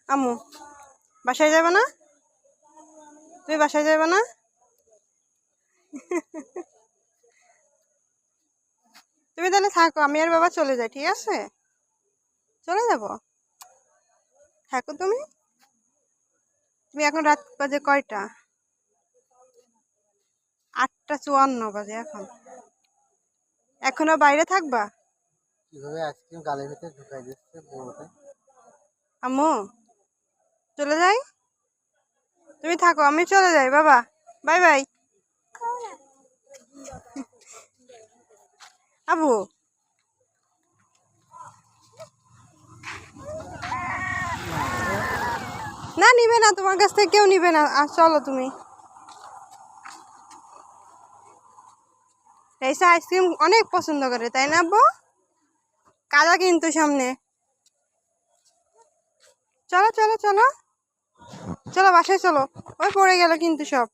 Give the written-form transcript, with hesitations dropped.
আম্মু বাসায় যাবে না? তুমি বাসায় যাবে না? তুমি তাহলে থাকো, আমি আর বাবা চলে যাই, ঠিক আছে? চলে যাব, থাকো তুমি। তুমি এখন রাত বাজে কয়টা? 8:54 বাজে এখন। এখনো বাইরে থাকবা? কিভাবে আইসক্রিম গালের ভিতরে ঢুকাই দিচ্ছে বউটা। আম্মু চলে যাই, তুমি থাকো, আমি চলে যাই বাবা। Bye bye. আবু না, নিবে না, তোমার কাছ থেকে কেউ নিবে না। চলো তুমি। রাইসা আইসক্রিম অনেক পছন্দ করে, তাই না আব্বু? কাদা কিন্তু সামনে। চলো চলো চলো, চলো বাসায় চলো। ওই পড়ে গেল কিন্তু সব।